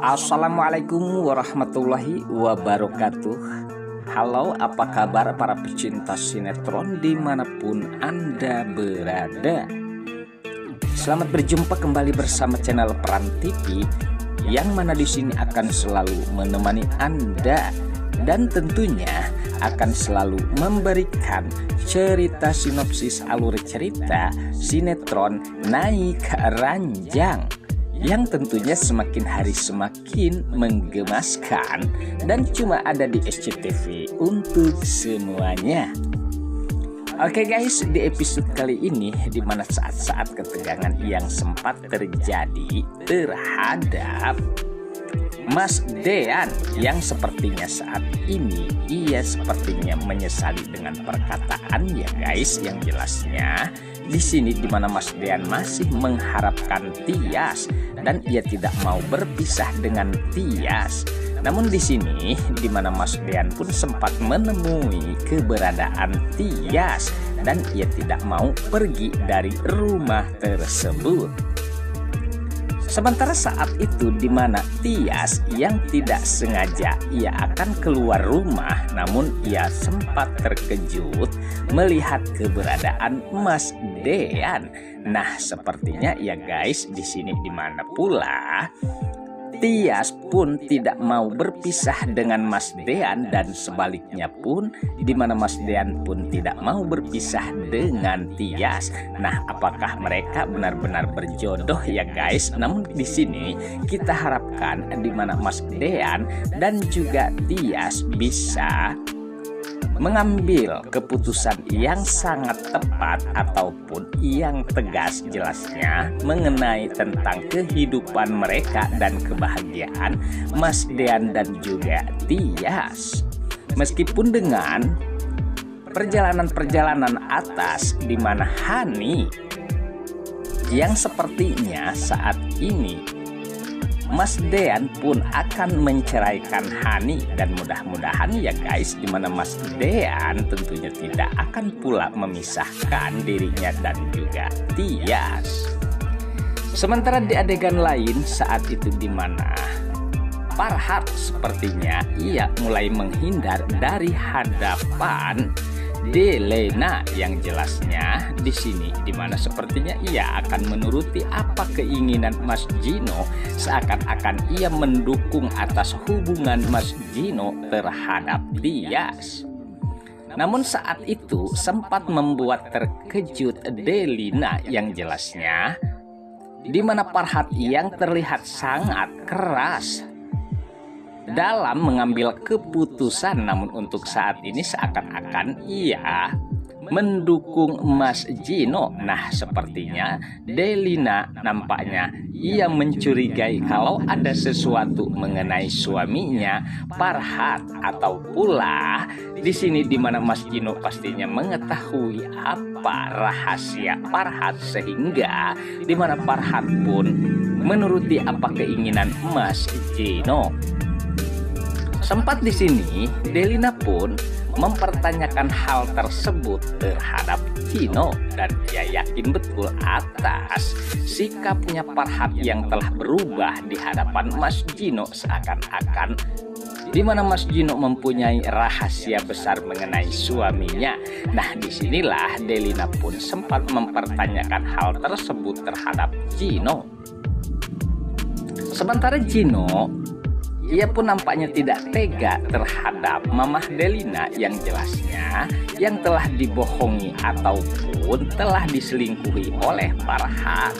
Assalamualaikum warahmatullahi wabarakatuh. Halo, apa kabar para pecinta sinetron dimanapun Anda berada. Selamat berjumpa kembali bersama channel Peran TV, yang mana di sini akan selalu menemani Anda dan tentunya akan selalu memberikan cerita sinopsis alur cerita sinetron Naik Ranjang, yang tentunya semakin hari semakin menggemaskan dan cuma ada di SCTV untuk semuanya. Oke guys, di episode kali ini di mana saat-saat ketegangan yang sempat terjadi terhadap Mas Dean, yang sepertinya saat ini ia sepertinya menyesali dengan perkataannya guys, yang jelasnya di sini di mana Mas Dean masih mengharapkan Tias dan ia tidak mau berpisah dengan Tias. Namun di sini di mana Mas Dean pun sempat menemui keberadaan Tias dan ia tidak mau pergi dari rumah tersebut. Sementara saat itu di mana Tias yang tidak sengaja ia akan keluar rumah, namun ia sempat terkejut melihat keberadaan Mas Dean. Nah, sepertinya ya guys, di sini di mana pula Tias pun tidak mau berpisah dengan Mas Dean, dan sebaliknya pun di mana Mas Dean pun tidak mau berpisah dengan Tias. Nah, apakah mereka benar-benar berjodoh ya guys? Namun di sini kita harapkan di mana Mas Dean dan juga Tias bisa mengambil keputusan yang sangat tepat ataupun yang tegas jelasnya mengenai tentang kehidupan mereka dan kebahagiaan Mas Dean dan juga Tias. Meskipun dengan perjalanan-perjalanan atas di mana Hani yang sepertinya saat ini Mas Dean pun akan menceraikan Hani, dan mudah-mudahan ya guys di mana Mas Dean tentunya tidak akan pula memisahkan dirinya dan juga Tias. Sementara di adegan lain saat itu di mana Farhat sepertinya ia mulai menghindar dari hadapan Delena, yang jelasnya di sini di mana sepertinya ia akan menuruti apa keinginan Mas Gino, seakan-akan ia mendukung atas hubungan Mas Gino terhadap Tias. Namun saat itu sempat membuat terkejut Delina, yang jelasnya di mana Farhat yang terlihat sangat keras dalam mengambil keputusan, namun untuk saat ini seakan-akan ia mendukung Mas Gino. Nah, sepertinya Delina nampaknya ia mencurigai kalau ada sesuatu mengenai suaminya Farhat, atau pula di sini di mana Mas Gino pastinya mengetahui apa rahasia Farhat, sehingga di mana Farhat pun menuruti apa keinginan Mas Gino. Sempat di sini Delina pun mempertanyakan hal tersebut terhadap Gino, dan ia yakin betul atas sikapnya Farhat yang telah berubah di hadapan Mas Gino, seakan-akan di mana Mas Gino mempunyai rahasia besar mengenai suaminya. Nah, disinilah Delina pun sempat mempertanyakan hal tersebut terhadap Gino. Sementara Gino ia pun nampaknya tidak tega terhadap Mamah Delina, yang jelasnya yang telah dibohongi ataupun telah diselingkuhi oleh Farhat.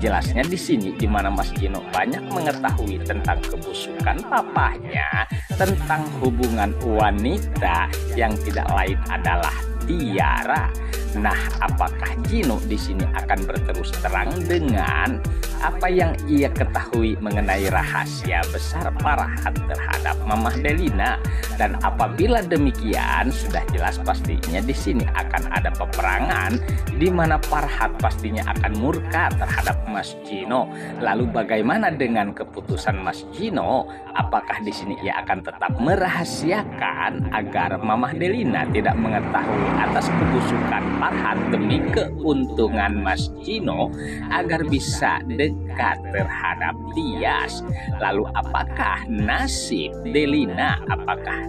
Jelasnya di sini di mana Mas Gino banyak mengetahui tentang kebusukan papahnya tentang hubungan wanita yang tidak lain adalah Tiara. Nah, apakah Gino di sini akan berterus terang dengan apa yang ia ketahui mengenai rahasia besar Farhat terhadap Mamah Delina? Dan apabila demikian, sudah jelas pastinya di sini akan ada peperangan di mana Farhat pastinya akan murka terhadap Mas Gino. Lalu bagaimana dengan keputusan Mas Gino? Apakah di sini ia akan tetap merahasiakan agar Mamah Delina tidak mengetahui atas kebusukan Farhat demi keuntungan Mas Gino agar bisa dekat terhadap Tias. Lalu apakah nasib Delina? Apakah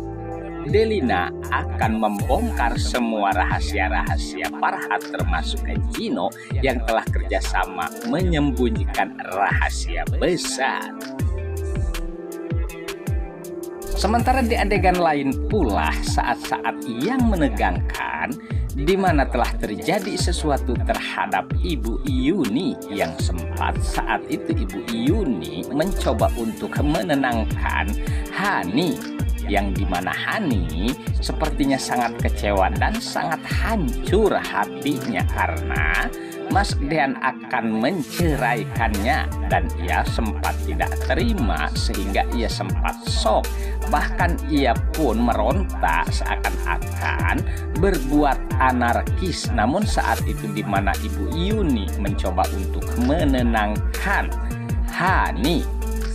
Delina akan membongkar semua rahasia-rahasia Farhat termasuk Gino yang telah kerjasama menyembunyikan rahasia besar? Sementara di adegan lain pula saat-saat yang menegangkan di mana telah terjadi sesuatu terhadap Ibu Yuni yang sempat saat itu Ibu Yuni mencoba untuk menenangkan Hani, yang dimana Hani sepertinya sangat kecewa dan sangat hancur hatinya karena Mas Dean akan menceraikannya dan ia sempat tidak terima sehingga ia sempat shock. Bahkan ia pun meronta seakan-akan berbuat anarkis. Namun saat itu di mana Ibu Yuni mencoba untuk menenangkan Hani,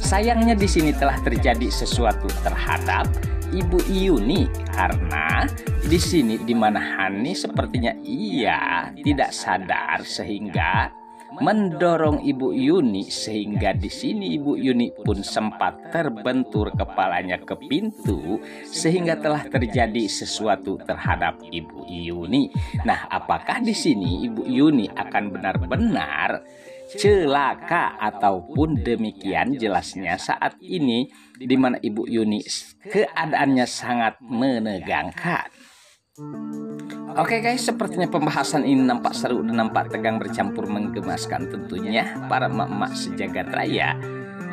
sayangnya di sini telah terjadi sesuatu terhadap Ibu Yuni karena di sini di mana Hani sepertinya ia tidak sadar sehingga mendorong Ibu Yuni sehingga di sini Ibu Yuni pun sempat terbentur kepalanya ke pintu sehingga telah terjadi sesuatu terhadap Ibu Yuni. Nah, apakah di sini Ibu Yuni akan benar-benar celaka ataupun demikian jelasnya saat ini di mana Ibu Yuni keadaannya sangat menegangkan. Oke guys, sepertinya pembahasan ini nampak seru dan nampak tegang bercampur menggemaskan tentunya para emak-emak sejagat raya.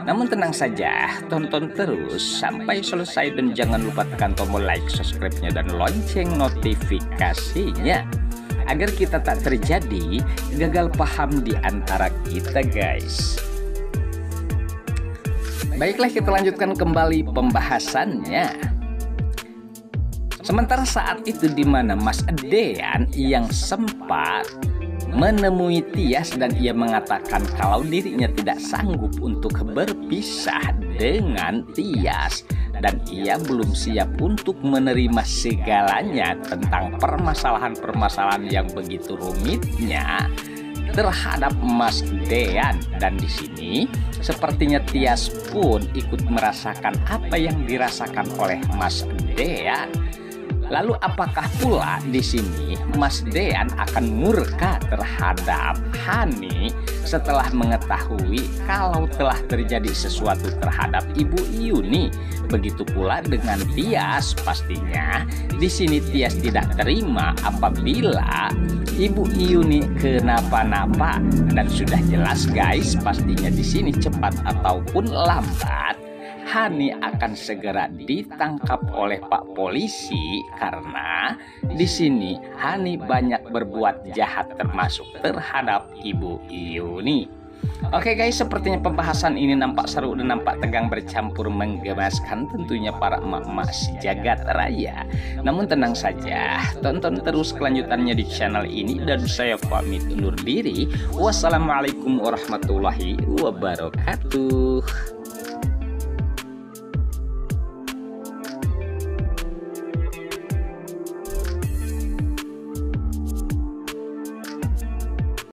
Namun tenang saja, tonton terus sampai selesai dan jangan lupa tekan tombol like, subscribe-nya dan lonceng notifikasinya agar kita tak terjadi gagal paham di antara kita guys. Baiklah, kita lanjutkan kembali pembahasannya. Sementara saat itu di mana Mas Dean yang sempat menemui Tias dan ia mengatakan kalau dirinya tidak sanggup untuk berpisah dengan Tias dan ia belum siap untuk menerima segalanya tentang permasalahan-permasalahan yang begitu rumitnya terhadap Mas Dean. Dan di sini sepertinya Tias pun ikut merasakan apa yang dirasakan oleh Mas Dean. Lalu apakah pula di sini Mas Dean akan murka terhadap Hani setelah mengetahui kalau telah terjadi sesuatu terhadap Ibu Yuni? Begitu pula dengan Tias, pastinya di sini Tias tidak terima apabila Ibu Yuni kenapa-napa dan sudah jelas guys, pastinya di sini cepat ataupun lambat Hani akan segera ditangkap oleh Pak Polisi karena di sini Hani banyak berbuat jahat termasuk terhadap Ibu Yuni. Oke guys, sepertinya pembahasan ini nampak seru dan nampak tegang bercampur menggemaskan tentunya para emak-emak sejagat raya. Namun tenang saja, tonton terus kelanjutannya di channel ini dan saya pamit undur diri. Wassalamualaikum warahmatullahi wabarakatuh.